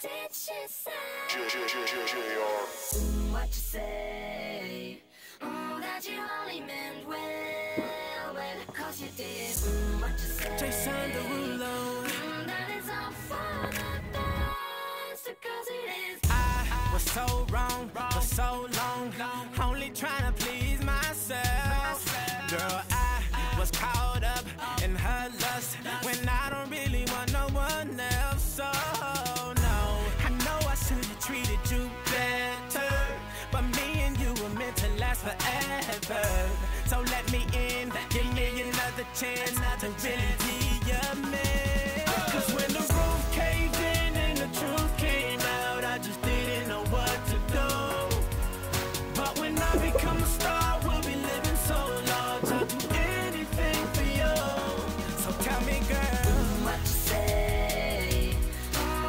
did she say? What you say? That you only meant well, cause you did. What you say? Jason Derulo. That is all for the best, cause it is. I was so wrong for so long, only trying to please myself. Girl, I was caught up in her lust when I don't really want no one else. So no, I know I should have treated you better, but me and you were meant to last forever. So let me in, give me another chance to really be your man. Cause when the roof caved in and the truth came out, I just didn't know what to do. But when I become a star, we'll be living so large, I'll do anything for you. So tell me, girl, what you say?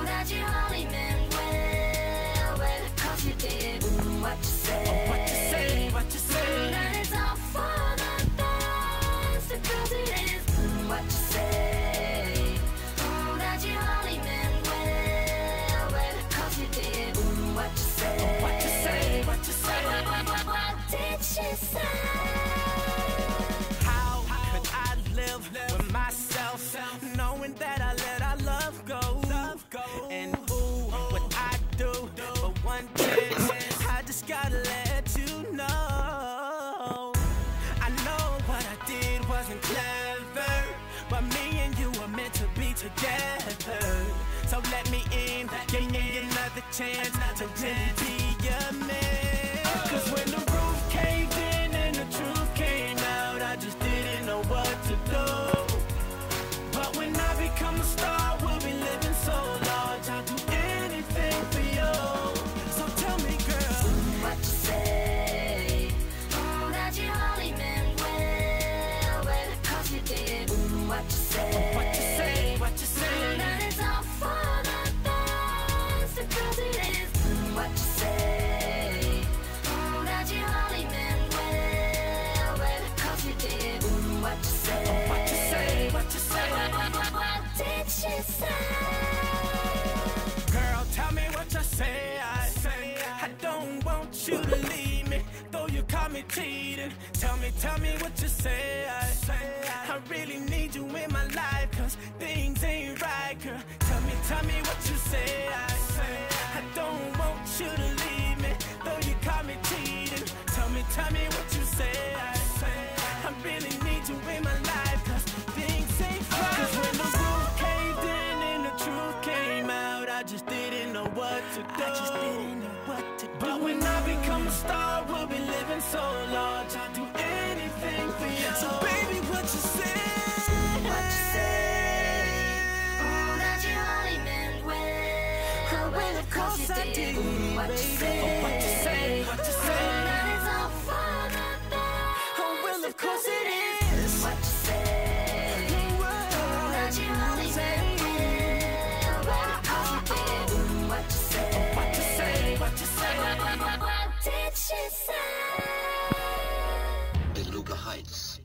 That you only meant well, cause you did. What you say? what you say, what you say. That is all for the best, cause it is. What you say? That you only meant well, cause you did. What you say? What you say, what you say. What did she say? How could I live with myself, knowing that I let our love go? And ooh, what I do for one chance, I just gotta let you know. I know what I did wasn't clever, but me and you were meant to be together. So let me in, give me another chance to really be your man. Cause when the roof caved in and the truth came out, I just didn't know what to do. But when I become a star, we'll be living so large, I'll do anything for you. So tell me, girl, what you say? That you only meant well, cause you did. What you say? what you say, what you say. That is all for the best, cause it is. What you say? That you only meant well, cause you did. What you say? What you say, what you say. What did she say? Girl, tell me what you say. I don't want you to leave me, though you caught me cheating. Tell me what you say. I really need you in my life, cause things ain't right, girl. Tell me what you say. I don't want you to leave me, though you caught me cheating. Tell me what you say. I really need you in my life, cause things ain't right. Cause when the roof caved in and the truth came out, I just didn't know what to do. But when I become a star, we'll be living so large, I'll do anything for you. So baby, what you say? What you say? That you only meant well, of course you did. What you say? What you say, what you say. That is all for the best. Oh, well, of course it is. What you say? That you only meant well, of course you did. What you say? What you say, what you say. What did she say? DeLuca Heights.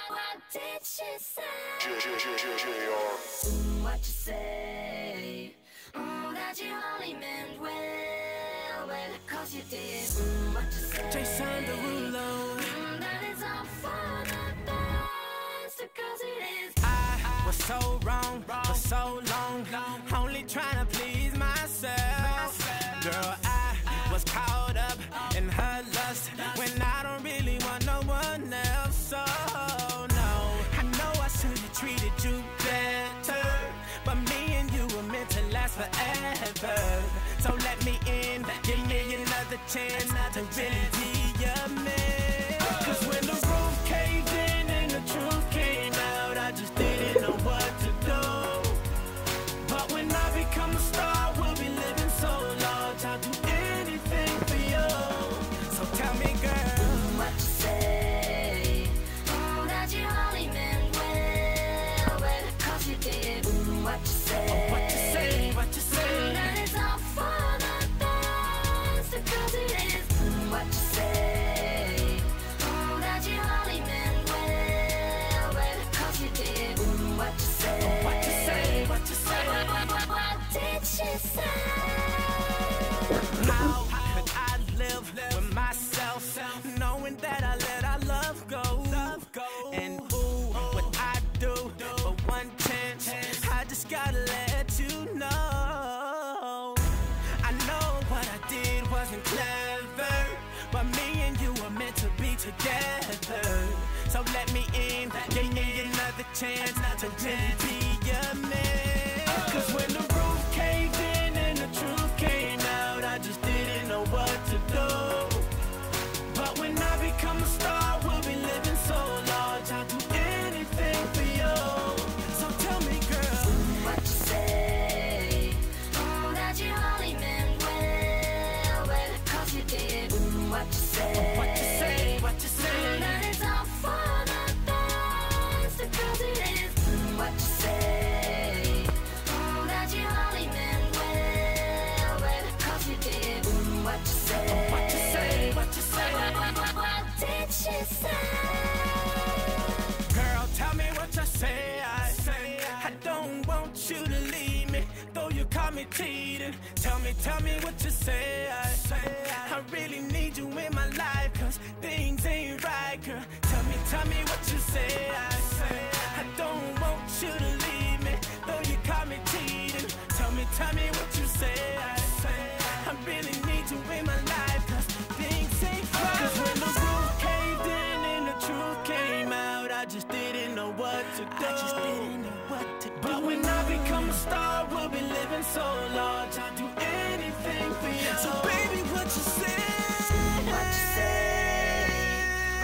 What did she say? What you say? That you only meant well, cause you did. What you say? Jason Derulo. That is all for the best, cause it is. I was so wrong for so long, only trying to please myself. Girl, I was caught up in her lust when I don't really want no one else. So no, I know I should have treated you better, but me and you were meant to last forever. So let me in, give me another chance to really be your man. Cause when the roof caved in and the truth came out, I just didn't know what to do. But when I become a star, we'll be living so large, I'll do anything for you. So tell me, girl, what you say? That you only meant well, cause you did. What you say? what you say, what you say. That is all for the best, cause it is. together. So let me in, give me another chance to really be your man. Cause when the roof caved in and the truth came out, I just didn't know what to do. But when I become a star, we'll be living so large, I'll do anything for you. So tell me, girl, what you say? Oh, that you only meant well, well, 'cause you did. What you say? what you say, what you say? That it's all for the best, 'cause it is. What you say? Oh, that you only meant well, well, 'cause you did. What you say? What you say, what you say? What did she say? Girl, tell me what you say. I don't want you to leave me, though you call me cheating. Tell me what you say. I really need you in my life, 'cause things ain't right, girl. Tell me what you say. I don't want you to leave me, though you call me cheating. Tell me what you say. I really need you in my life, 'cause things ain't right. 'Cause when the roof caved in and the truth came out, I just didn't know what to do. But when I become a star, we'll be living so large, I'll do anything for you. So baby, what you say? What you say?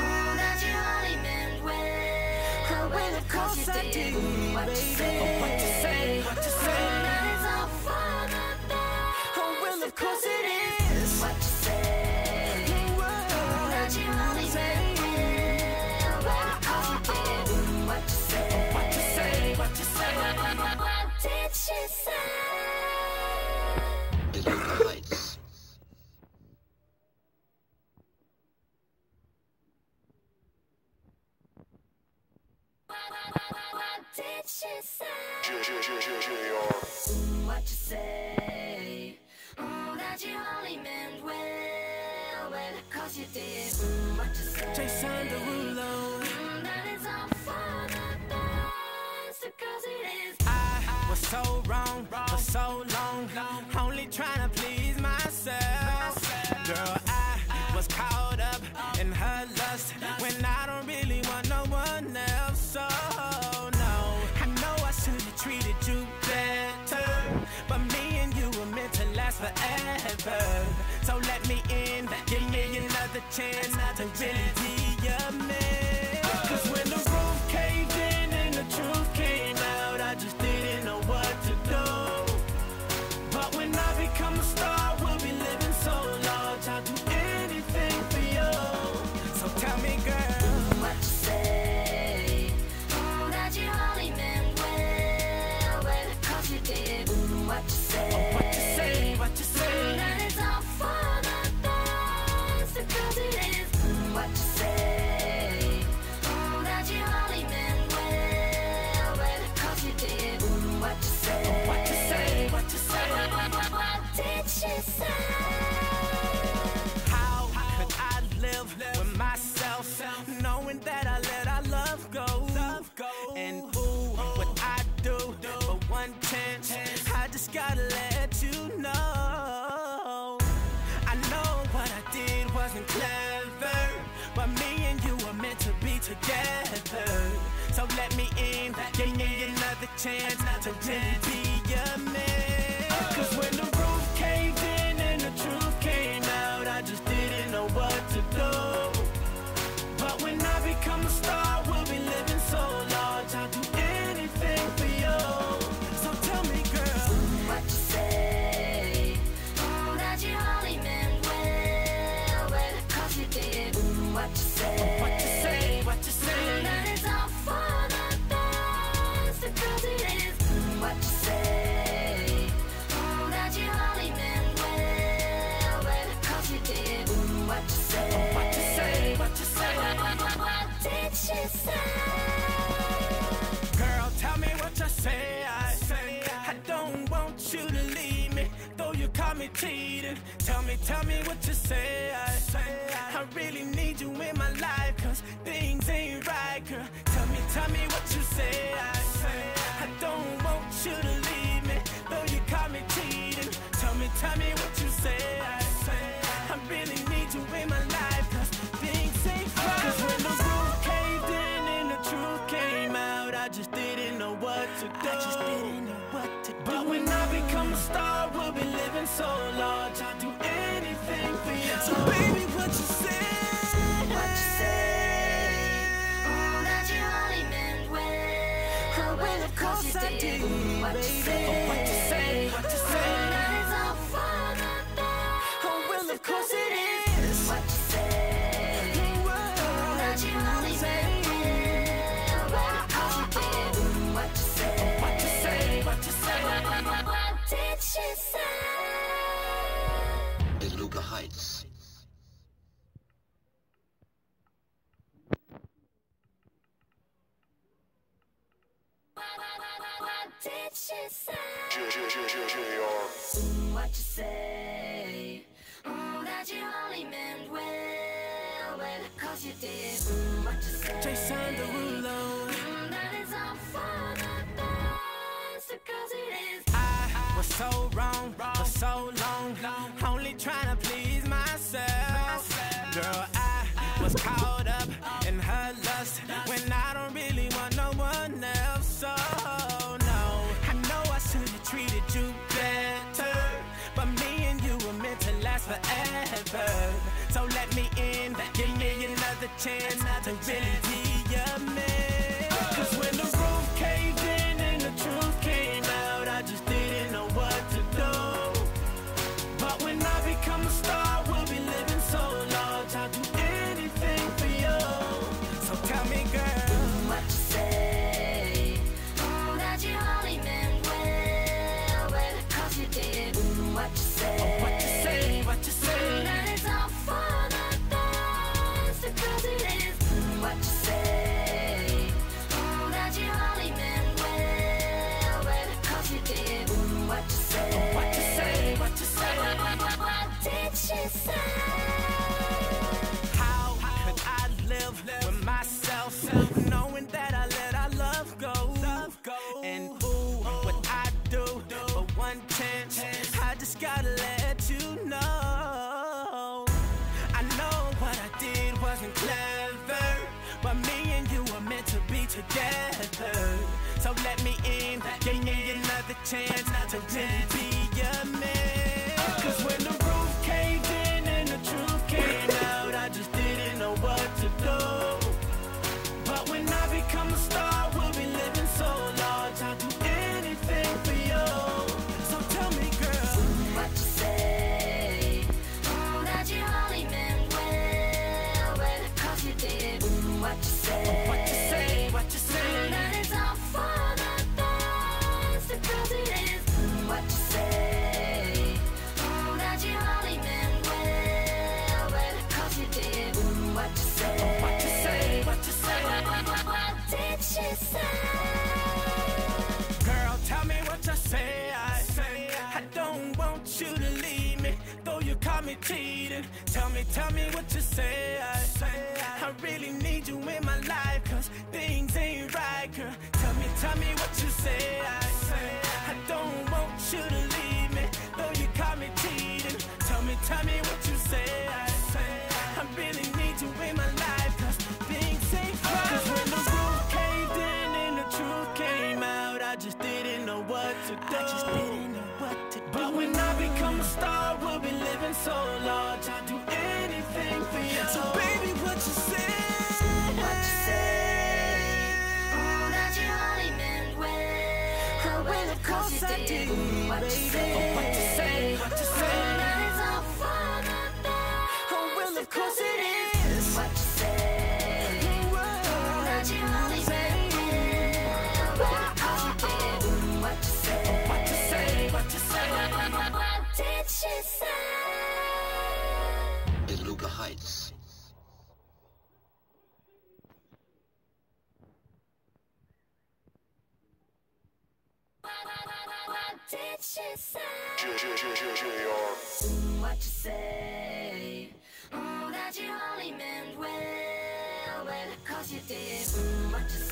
Oh, that you only meant well. Oh, well, of course you did. What you say? What you say? What you say? Oh, that is all for the best. Oh, well, of course it is. What you say? Oh, that you only meant well. Well, of course you did. What you say? What you say? What you say? What did she say? What did she say? What you say? Oh, that you only meant well, well, 'cause you did. What you say? Jason Derulo. That is all for the best, 'cause it is. I was so wrong for so long, only trying to please myself. Girl, I was caught up in her lust when I don't really want no one else. So no, I know I should have treated you better, but me and you were meant to last forever. So let me in, give me another chance to really be your man. 'Cause when the roof caved in and the truth came out, I just didn't know what to do. But when I become a star, we'll be living so large, I'll do anything for you. So tell me, girl, What you say? Oh, that you only meant well, well, 'cause you did. What you say? what you say, what you say? That is all for the best, 'cause it is. What you say? Oh, that you only meant well, well, 'cause you did. What you say? What you say, what you say? What did she say? How could I live with myself, knowing that I let our love go? And ooh, what I do for one chance, I just gotta let you know. I know what I did wasn't clever, but me and you were meant to be together. So let me in, give me another chance to really be your man. 'Cause when the roof caved in and the truth came out, I just didn't know what to do. But when I become a star, we'll be living so large, I'll do anything for you. So tell me, girl, What you say? Oh, that you only meant well, well, 'cause you did. What you say? what you say, what you say? That is all for the best, 'cause it is. What you say? Oh, that you only meant well, well, 'cause you did. What you say? What you say, what you say? What did she say? Girl, tell me what you say. I don't want you to leave me, though you call me cheating. Tell me what you say. I really need you in my life, 'cause things ain't right, girl. Tell me what you say. I don't want you to leave me, though you call me cheating. Tell me what you say. I really need you in my life, 'cause things ain't right. course I did, baby. What you say, what you say, what you say. That is all for nothing. Oh, well, of course it is. What you say, that you only meant well, because you did. What you say, what you say, what you say. What did she say? DeLuca Heights. What did she say? What you say? That you only meant well, cause you did. What you say? Jason Derulo. That is all for the best, because it is. I was so wrong for so long, only trying to please myself. Girl, I was caught up in her lust when I don't really want no one else. So no, I know I should have treated you better, but me and you were meant to last forever. So let me in, give me another chance to really be your man. 'Cause when the roof caved in and the truth came out, I just didn't know what to do. But when I become a star, we'll be living so large, I'll do anything for you. So tell me, girl, What you say? That you only meant well, cause you did. What you say? what you say, what you say. That is all for the best, because it is. What you say? That you only meant well, cause you did. What you say? What you say, what you say. What did she say? How could I live with myself, knowing that I let our love go? And ooh, what I do for one chance, I just gotta let you know. I know what I did wasn't clever, but me and you were meant to be together. So let me in, give me another chance to really be your man. 'Cause when the roof caved in and the truth came out, I just didn't know what to do. But when I become a star, we'll be living so large, I'll do anything for you. So tell me, girl, What you say? That you only meant well, cause you did. What you say? what you say, what you say. That is all for the best, because it is. What you say? That you only meant well, cause you did. What you say? What you say, what you say. What did she say? Girl, tell me what you say. I don't want you to leave me, though you caught me cheating. Tell me what you say. I really need you in my life, 'cause things ain't right, girl. Tell me what you say. I don't want you to leave me, though you caught me cheating. Tell me what you say. I really need you in my life, 'cause things ain't right. 'Cause when the roof caved in and the truth came out, I just didn't know what to do. But when I become a star, we'll be living so large, I'll do anything for you. So baby, what you say? What you say? That you only meant well, of course you did. What you say? What you say, what you say. That is all for the best. Oh, well, of course it is. What you say? That you only meant well, cause you did. What you say? What you say, what you say. What did she say? DeLuca Heights. What did she say? What you say? That you only meant well, cause you did. What you say?